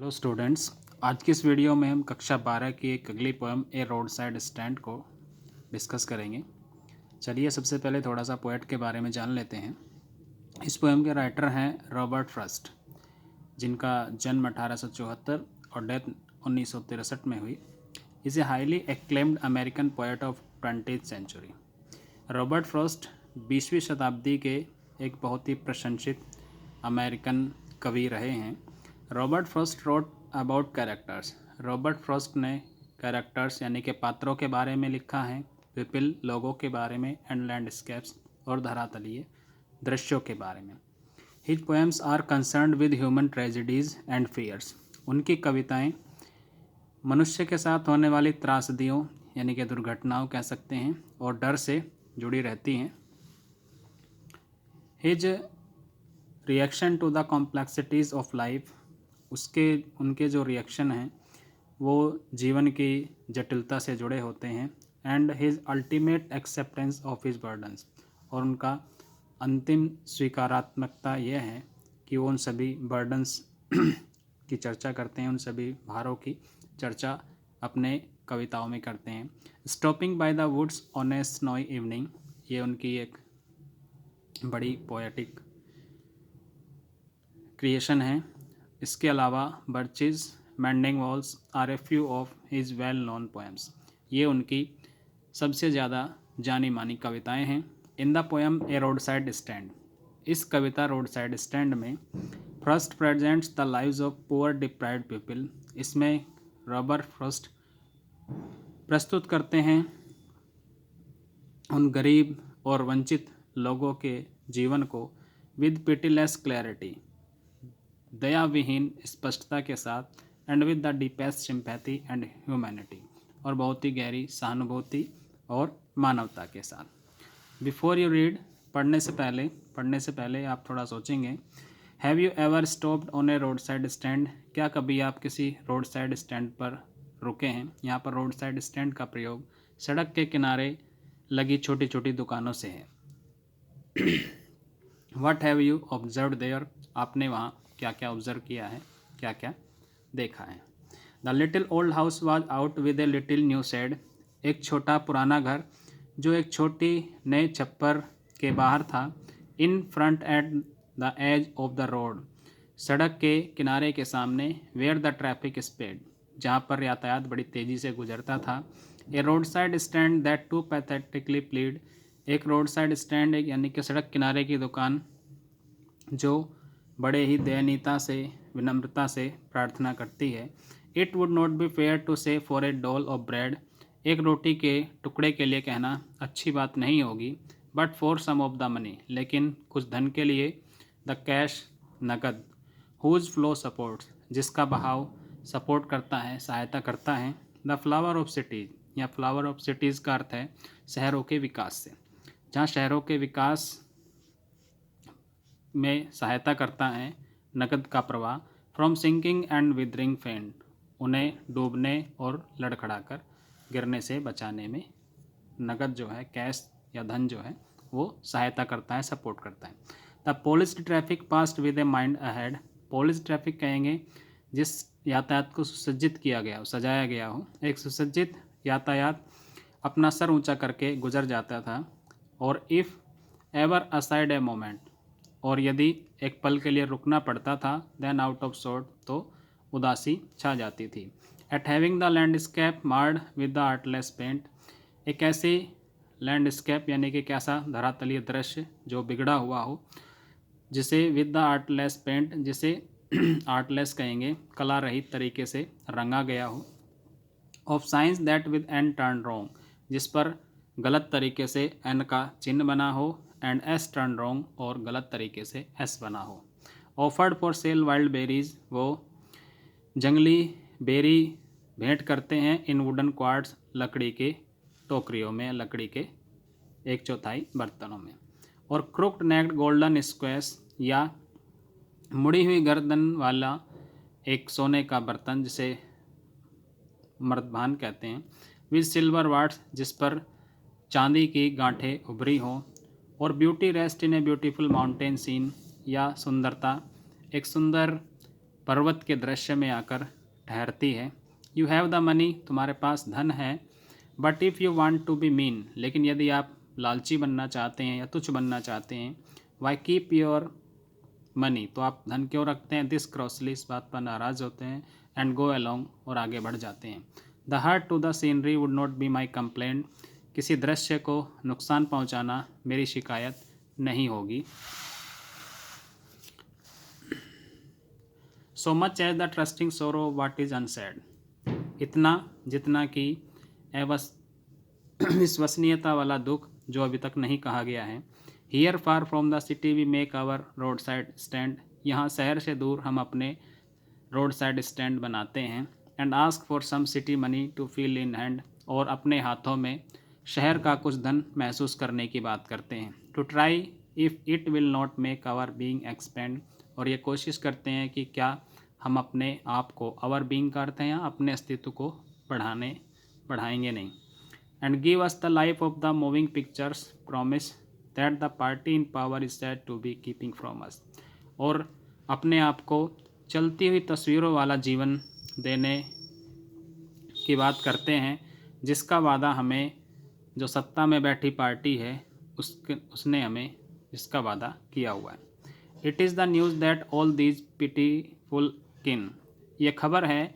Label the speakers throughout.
Speaker 1: Hello students, आज की इस वीडियो में हम कक्षा 12 की एक अगली poem a road side stand को डिस्कस करेंगे। चलिए सबसे पहले थोड़ा सा पोएट के बारे में जान लेते हैं। इस पोएम के राइटर हैं रॉबर्ट फ्रॉस्ट, जिनका जन्म 1874 और डेथ 1963 में हुई। Is a highly acclaimed American poet of 20th century. Robert Frost 20वीं शताब्दी के एक बहुत ही प्रशंसित अमेरिकन कवि रहे हैं। Robert Frost wrote about characters. Robert Frost ने कैरेक्टर्स यानी कि पात्रों के बारे में लिखा है, पीपल लोगों के बारे में, एंड लैंडस्केप्स और धरातलीय दृश्यों के बारे में। His poems are concerned with human tragedies and fears. उनकी कविताएं मनुष्य के साथ होने वाली त्रासदियों यानी कि दुर्घटनाओं कह सकते हैं और डर से जुड़ी रहती हैं। His reaction to the complexities of life. उनके जो रिएक्शन हैं वो जीवन की जटिलता से जुड़े होते हैं। And his ultimate acceptance of his burdens. और उनका अंतिम स्वीकारात्मकता यह है कि वो उन सभी बर्डन्स की चर्चा करते हैं, उन सभी भारों की चर्चा अपने कविताओं में करते हैं। Stopping by the woods on a snowy evening, ये उनकी एक बड़ी पोएटिक क्रिएशन है। इसके अलावा birches mending walls are a few of his well known poems, ये उनकी सबसे ज़्यादा जानी मानी कविताएं हैं। In the poem a road side stand, इस कविता रोड साइड स्टैंड में Frost presents the lives of poor deprived people. इसमें रॉबर्ट फ्रॉस्ट प्रस्तुत करते हैं उन गरीब और वंचित लोगों के जीवन को विद पिटीलेस क्लैरिटी, दया विहीन स्पष्टता के साथ, and with the deepest sympathy and humanity, और बहुत ही गहरी सहानुभूति और मानवता के साथ। बिफोर यू रीड, पढ़ने से पहले आप थोड़ा सोचेंगे। Have you ever stopped on A road side stand, क्या कभी आप किसी रोड साइड स्टैंड पर रुके हैं? यहाँ पर रोड साइड स्टैंड का प्रयोग सड़क के किनारे लगी छोटी छोटी दुकानों से है। What have you observe there, आपने वहाँ क्या क्या ऑब्जर्व किया है, क्या क्या देखा है? The little old house was out with a little new shed, एक छोटा पुराना घर जो एक छोटी नए छप्पर के बाहर था। In front at the edge of the road, सड़क के किनारे के सामने। वेयर द ट्रैफिक स्पीड, जहाँ पर यातायात बड़ी तेज़ी से गुजरता था। A road side stand that too pathetically plead, एक रोड साइड स्टैंड एक यानी कि सड़क किनारे की दुकान जो बड़े ही दयनीयता से, विनम्रता से प्रार्थना करती है। It would not be fair to say for a dole of bread, एक रोटी के टुकड़े के लिए कहना अच्छी बात नहीं होगी। But for some of the money, लेकिन कुछ धन के लिए। द कैश, नकद। हुज फ्लो सपोर्ट्स, जिसका बहाव सपोर्ट करता है, सहायता करता है। द फ्लावर ऑफ सिटीज़, या फ्लावर ऑफ सिटीज़ का अर्थ है शहरों के विकास से, जहाँ शहरों के विकास में सहायता करता है नकद का प्रवाह। फ्रॉम सिंकिंग एंड विदरिंग फेंट, उन्हें डूबने और लड़खड़ाकर गिरने से बचाने में नकद जो है, कैश या धन जो है, वो सहायता करता है, सपोर्ट करता है। The polished traffic past with a mind ahead, polished traffic कहेंगे जिस यातायात को सुसज्जित किया गया हो, सजाया गया हो। एक सुसज्जित यातायात अपना सर ऊंचा करके गुजर जाता था। और if ever aside a moment, और यदि एक पल के लिए रुकना पड़ता था, देन आउट ऑफ सॉर्ट, तो उदासी छा जाती थी। At having the landscape marred with the artless paint, एक ऐसी लैंडस्केप यानी कि कैसा धरातलीय दृश्य जो बिगड़ा हुआ हो, जिसे विद द आर्टलेस पेंट, जिसे आर्टलेस कहेंगे कला रहित तरीके से रंगा गया हो। Of signs that with N turn wrong, जिस पर गलत तरीके से एन का चिन्ह बना हो, एंड एस टर्न रॉन्ग, और गलत तरीके से एस बना हो। Offered for sale wild berries, वो जंगली बेरी भेंट करते हैं। इन वुडन क्वार्ट्स, लकड़ी के टोकरियों में, लकड़ी के 1/4 बर्तनों में। और क्रुक्ड नेक्ड गोल्डन स्क्वेस, या मुड़ी हुई गर्दन वाला एक सोने का बर्तन जिसे मर्दभान कहते हैं। विद सिल्वर वाट्स, जिस पर चांदी की गांठें उभरी हों। और beauty rest in a beautiful mountain scene, या सुंदरता एक सुंदर पर्वत के दृश्य में आकर ठहरती है। यू हैव द मनी, तुम्हारे पास धन है, but if you want to be mean, लेकिन यदि आप लालची बनना चाहते हैं या तुच्छ बनना चाहते हैं, वाई कीप योर मनी, तो आप धन क्यों रखते हैं, दिस क्रॉसली, इस बात पर नाराज़ होते हैं, एंड गो अलोंग, और आगे बढ़ जाते हैं। The hurt to the scenery would not be my complaint, किसी दृश्य को नुकसान पहुंचाना मेरी शिकायत नहीं होगी। So much as the trusting sorrow what is unsaid, इतना जितना कि विश्वसनीयता वाला दुख जो अभी तक नहीं कहा गया है। Here far from the city we make our road side stand, यहाँ शहर से दूर हम अपने रोड साइड स्टैंड बनाते हैं। And ask for some city money to feel in hand, और अपने हाथों में शहर का कुछ धन महसूस करने की बात करते हैं। To try if it will not make our being expand, और ये कोशिश करते हैं कि क्या हम अपने आप को, आवर बीइंग का अर्थ है यहाँ अपने अस्तित्व को बढ़ाएंगे नहीं। And give us the life of the moving pictures promise that the party in power is said to be keeping from us, और अपने आप को चलती हुई तस्वीरों वाला जीवन देने की बात करते हैं, जिसका वादा हमें जो सत्ता में बैठी पार्टी है उसने हमें इसका वादा किया हुआ है। It is the news that all these pitiful किन, ये खबर है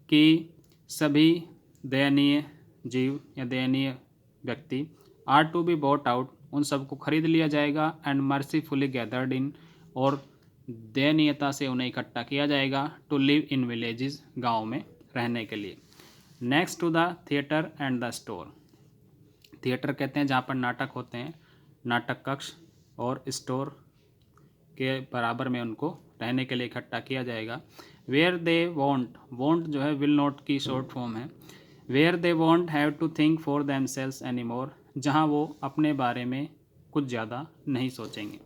Speaker 1: कि सभी दयनीय जीव या दयनीय व्यक्ति are to be bought out, उन सबको खरीद लिया जाएगा, एंड मर्सीफुली गैदर्ड इन, और दयनीयता से उन्हें इकट्ठा किया जाएगा, टू लिव इन विलेजेस, गाँव में रहने के लिए। Next to the theatre and the store, theatre कहते हैं जहाँ पर नाटक होते हैं, नाटक कक्ष, और स्टोर के बराबर में उनको रहने के लिए इकट्ठा किया जाएगा। वेयर दे वॉन्ट, वॉन्ट जो है विल नॉट की शॉर्ट फॉर्म है। Where they won't have to think for themselves any more, जहाँ वो अपने बारे में कुछ ज़्यादा नहीं सोचेंगे।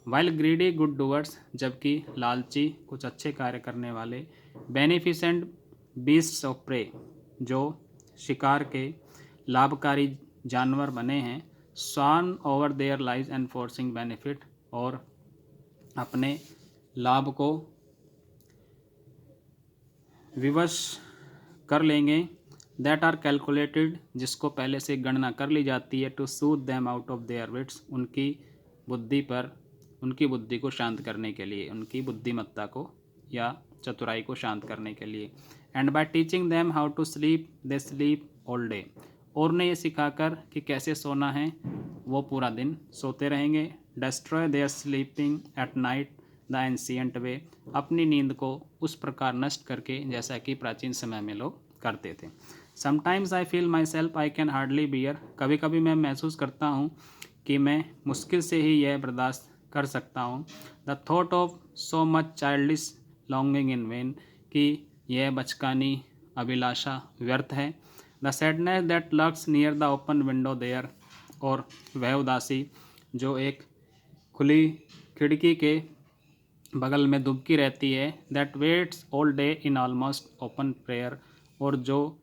Speaker 1: वाइल ग्रीडी गुड डूअर्स, जबकि लालची कुछ अच्छे कार्य करने वाले, बेनिफिसेंट बीस्ट्स ऑफ प्रे, जो शिकार के लाभकारी जानवर बने हैं, swarm over their lives and forcing benefit, और अपने लाभ को विवश कर लेंगे, दैट आर कैलकुलेटेड, जिसको पहले से गणना कर ली जाती है, to soothe them out of their wits, उनकी बुद्धि को शांत करने के लिए, उनकी बुद्धिमत्ता को या चतुराई को शांत करने के लिए। And by teaching them how to sleep they sleep all day, और उन्हें ये सिखाकर कि कैसे सोना है वो पूरा दिन सोते रहेंगे। Destroy their sleeping at night the ancient way, अपनी नींद को उस प्रकार नष्ट करके जैसा कि प्राचीन समय में लोग करते थे। Sometimes I feel myself I can hardly bear, कभी कभी मैं महसूस करता हूँ कि मैं मुश्किल से ही यह बर्दाश्त कर सकता हूँ। The thought of so much childish longing in vain, कि यह बचकानी अभिलाषा व्यर्थ है। The sadness that lurks near the open window there, और वह उदासी जो एक खुली खिड़की के बगल में दुबकी रहती है। That waits all day in almost open prayer, और जो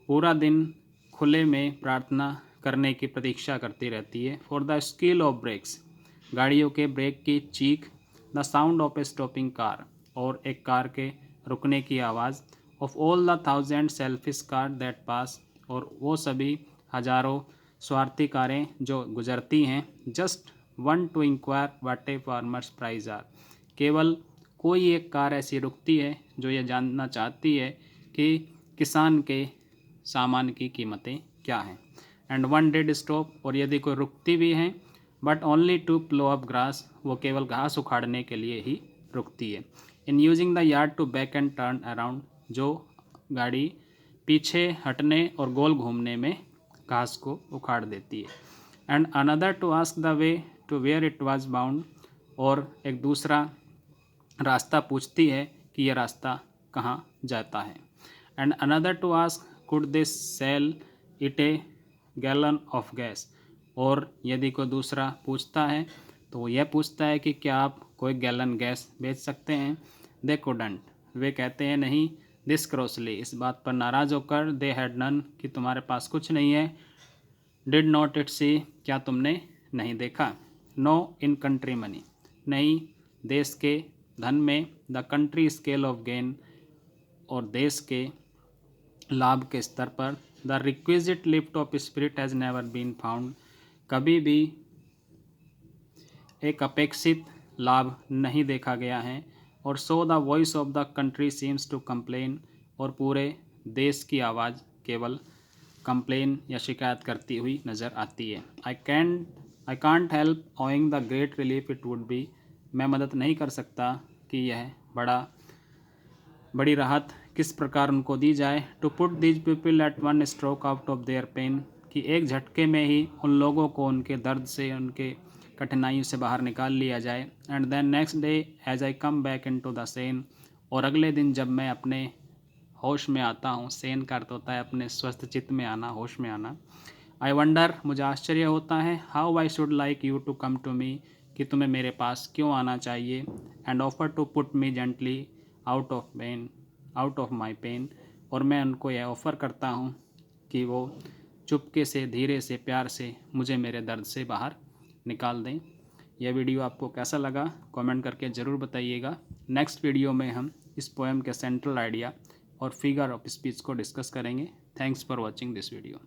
Speaker 1: पूरा दिन खुले में प्रार्थना करने की प्रतीक्षा करती रहती है। For the squeal of brakes, गाड़ियों के ब्रेक की चीख। The sound of a stopping car, और एक कार के रुकने की आवाज़। Of all the thousand selfish car that pass, और वो सभी हजारों स्वार्थी कारें जो गुजरती हैं। Just one to inquire what a farmer's prices are, केवल कोई एक कार ऐसी रुकती है जो ये जानना चाहती है कि किसान के सामान की कीमतें क्या हैं। एंड वन डेड स्टॉप, और यदि कोई रुकती भी हैं, but only to plough up grass, वो केवल घास उखाड़ने के लिए ही रुकती है। In using the yard to back and turn around, जो गाड़ी पीछे हटने और गोल घूमने में घास को उखाड़ देती है। And another to ask the way to where it was bound, और एक दूसरा रास्ता पूछती है कि यह रास्ता कहाँ जाता है। And another to ask could they sell it a gallon of gas, और यदि कोई दूसरा पूछता है तो वो यह पूछता है कि क्या आप कोई गैलन गैस बेच सकते हैं। दे कुडंट, वे कहते हैं नहीं। दिस क्रॉसली, इस बात पर नाराज़ होकर। दे हैड नन, कि तुम्हारे पास कुछ नहीं है। डिड नॉट इट सी, क्या तुमने नहीं देखा। नो इन कंट्री मनी, नहीं देश के धन में। The country scale of gain, और देश के लाभ के स्तर पर, the requisite lift of spirit has never been found, कभी भी एक अपेक्षित लाभ नहीं देखा गया है, और so the voice of the country seems to complain, और पूरे देश की आवाज़ केवल कंप्लेन या शिकायत करती हुई नज़र आती है। I can't help owing the great relief it would be, मैं मदद नहीं कर सकता कि यह बड़ी राहत किस प्रकार उनको दी जाए। To put these people at one stroke out of their pain, कि एक झटके में ही उन लोगों को उनके दर्द से, उनके कठिनाइयों से बाहर निकाल लिया जाए। And then next day as I come back into the sane, और अगले दिन जब मैं अपने होश में आता हूँ, सेन का अर्थ होता है अपने स्वस्थ चित्त में आना, होश में आना। आई वंडर, मुझे आश्चर्य होता है, how I should like you to come to me, कि तुम्हें मेरे पास क्यों आना चाहिए। And offer to put me gently out of my pain, और मैं उनको यह ऑफ़र करता हूँ कि वो चुपके से, धीरे से, प्यार से मुझे मेरे दर्द से बाहर निकाल दें। यह वीडियो आपको कैसा लगा कमेंट करके ज़रूर बताइएगा। नेक्स्ट वीडियो में हम इस पोएम के सेंट्रल आइडिया और फिगर ऑफ स्पीच को डिस्कस करेंगे। Thanks for watching this video.